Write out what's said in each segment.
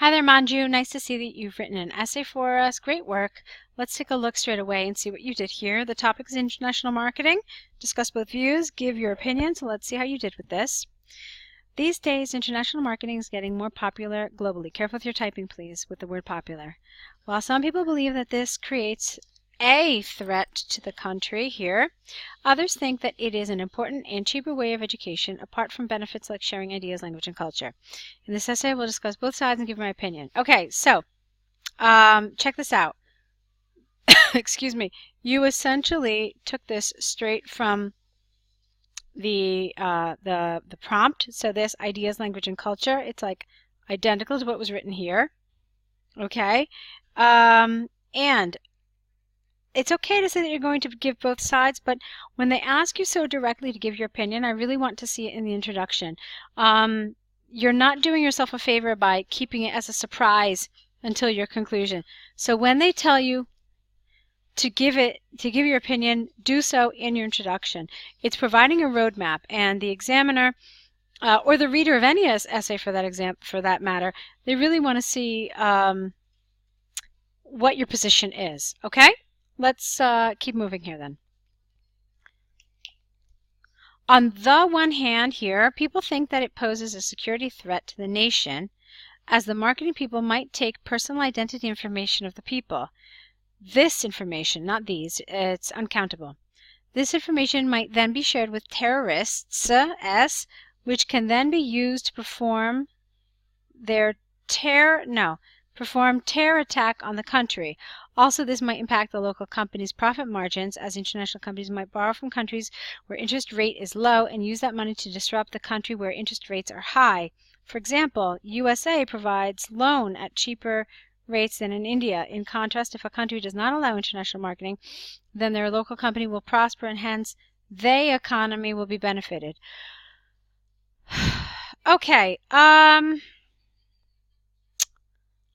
Hi there, Manju. Nice to see that you've written an essay for us. Great work. Let's take a look straight away and see what you did here. The topic is international marketing. Discuss both views, give your opinion. So let's see how you did with this. These days, international marketing is getting more popular globally. Careful with your typing, please, with the word popular. While some people believe that this creates a threat to the country here, others think that it is an important and cheaper way of education apart from benefits like sharing ideas, language, and culture. In this essay, we'll discuss both sides and give my opinion. Okay, so check this out. Excuse me. You essentially took this straight from the prompt. So this ideas, language, and culture, it's like identical to what was written here. Okay, and it's okay to say that you're going to give both sides, but when they ask you so directly to give your opinion, I really want to see it in the introduction. You're not doing yourself a favor by keeping it as a surprise until your conclusion. So when they tell you to give your opinion, do so in your introduction. It's providing a roadmap, and the examiner or the reader of any essay for that matter, they really want to see what your position is. Okay? Let's keep moving here then. On the one hand here, people think that it poses a security threat to the nation, as the marketing people might take personal identity information of the people. This information, not these, it's uncountable. This information might then be shared with terrorists, which can then be used to perform terror attack on the country. Also, this might impact the local company's profit margins, as international companies might borrow from countries where interest rate is low and use that money to disrupt the country where interest rates are high. For example, USA provides loan at cheaper rates than in India. In contrast, if a country does not allow international marketing, then their local company will prosper and hence the economy will be benefited. Okay,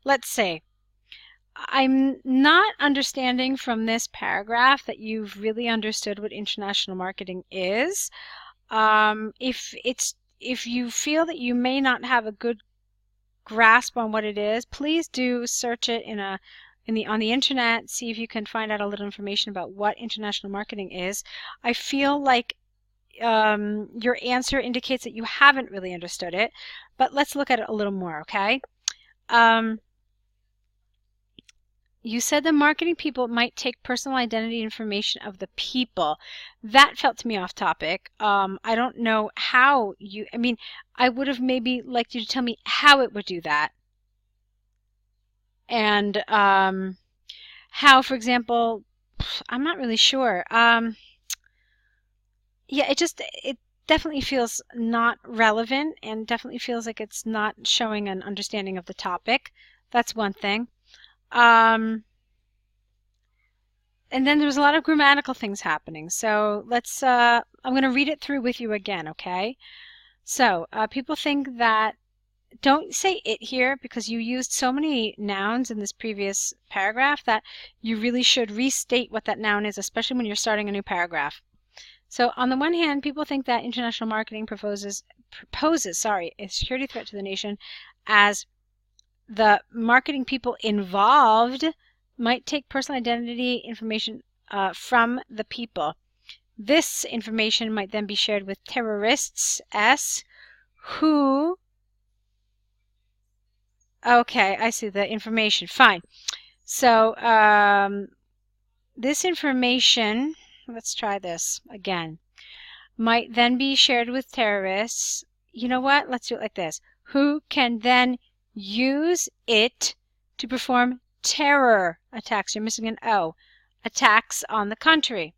let's see. I'm not understanding from this paragraph that you've really understood what international marketing is. If you feel that you may not have a good grasp on what it is, please do search it on the internet, see if you can find out a little information about what international marketing is. I feel like your answer indicates that you haven't really understood it, but let's look at it a little more, okay? You said the marketing people might take personal identity information of the people. That felt to me off topic. I don't know how I would have maybe liked you to tell me how it would do that. And how, for example, I'm not really sure. Yeah, it definitely feels not relevant and definitely feels like it's not showing an understanding of the topic. That's one thing. And then there's a lot of grammatical things happening. So let's, I'm going to read it through with you again, okay? So people think that, don't say it here because you used so many nouns in this previous paragraph that you really should restate what that noun is, especially when you're starting a new paragraph. So on the one hand, people think that international marketing proposes a security threat to the nation, as the marketing people involved might take personal identity information from the people. This information might then be shared with terrorists, who... Okay, I see the information. Fine. So this information, let's try this again, might then be shared with terrorists. You know what? Let's do it like this. Who can then use it to perform terror attacks. You're missing an O. Attacks on the country.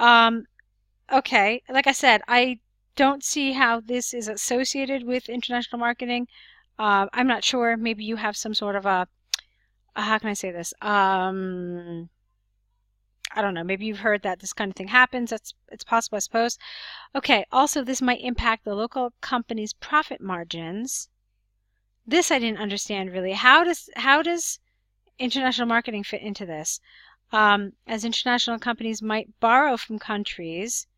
Okay, like I said, I don't see how this is associated with international marketing. I'm not sure. Maybe you have some sort of a, how can I say this? I don't know. Maybe you've heard that this kind of thing happens. It's possible, I suppose. Okay, also this might impact the local company's profit margins. This I didn't understand really. How does international marketing fit into this? As international companies might borrow from countries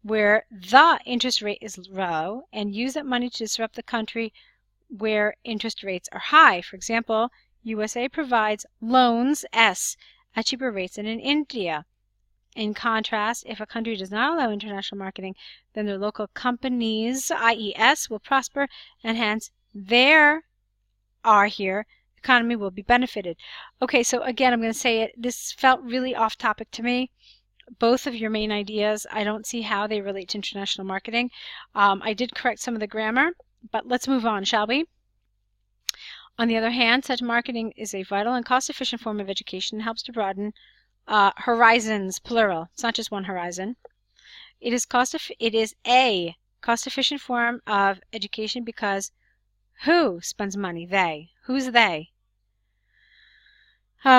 where the interest rate is low and use that money to disrupt the country where interest rates are high. For example, USA provides loans, S, at cheaper rates than in India. In contrast, if a country does not allow international marketing, then their local companies, IES, will prosper, and hence their economy will be benefited. Okay, so again, I'm going to say it. This felt really off topic to me. Both of your main ideas, I don't see how they relate to international marketing. I did correct some of the grammar, but let's move on, shall we? On the other hand, such marketing is a vital and cost-efficient form of education and helps to broaden horizons, plural. It's not just one horizon. It is a cost-efficient form of education because who spends money? They. Who's they?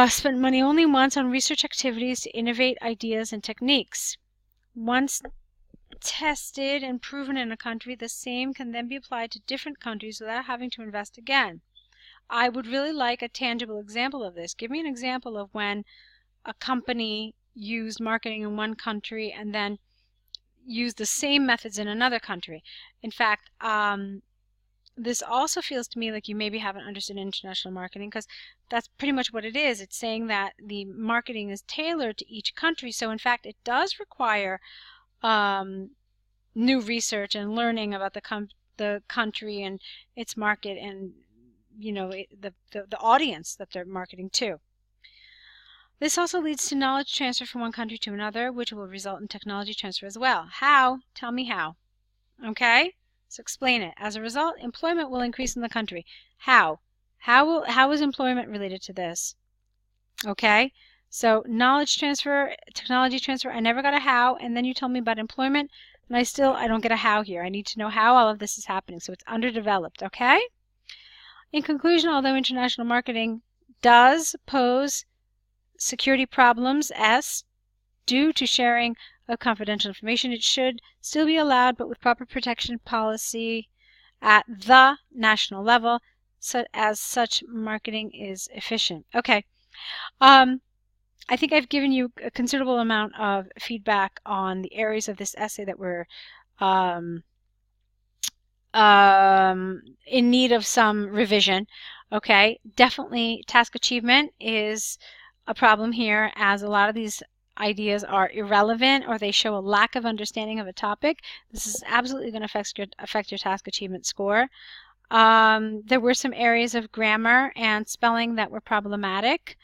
Spend money only once on research activities to innovate ideas and techniques. Once tested and proven in a country, the same can then be applied to different countries without having to invest again. I would really like a tangible example of this. Give me an example of when a company used marketing in one country and then used the same methods in another country. In fact, this also feels to me like you maybe haven't understood international marketing, because that's pretty much what it is. It's saying that the marketing is tailored to each country. So in fact, it does require new research and learning about the country and its market and the audience that they're marketing to. This also leads to knowledge transfer from one country to another, which will result in technology transfer as well. How? Tell me how. Okay? So explain it. As a result, employment will increase in the country. How? How is employment related to this? Okay? So knowledge transfer, technology transfer, I never got a how, and then you tell me about employment, and I don't get a how here. I need to know how all of this is happening. So it's underdeveloped, okay? In conclusion, although international marketing does pose security problems, S, due to sharing of confidential information, it should still be allowed, but with proper protection policy at the national level, as such marketing is efficient. Okay. I think I've given you a considerable amount of feedback on the areas of this essay that were in need of some revision. Okay, definitely task achievement is a problem here, as a lot of these ideas are irrelevant or they show a lack of understanding of a topic. This is absolutely going to affect your task achievement score. There were some areas of grammar and spelling that were problematic.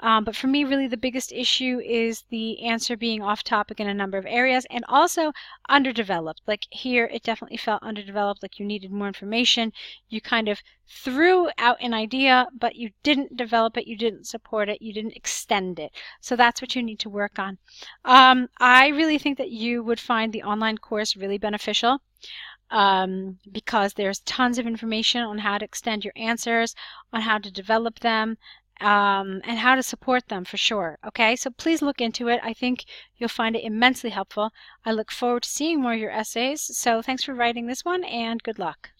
But for me, really the biggest issue is the answer being off topic in a number of areas and also underdeveloped. Like here, it definitely felt underdeveloped, like you needed more information. You kind of threw out an idea, but you didn't develop it, you didn't support it, you didn't extend it. So that's what you need to work on. I really think that you would find the online course really beneficial. Because there's tons of information on how to extend your answers, on how to develop them, and how to support them for sure. Okay, so please look into it. I think you'll find it immensely helpful. I look forward to seeing more of your essays. So thanks for writing this one, and good luck.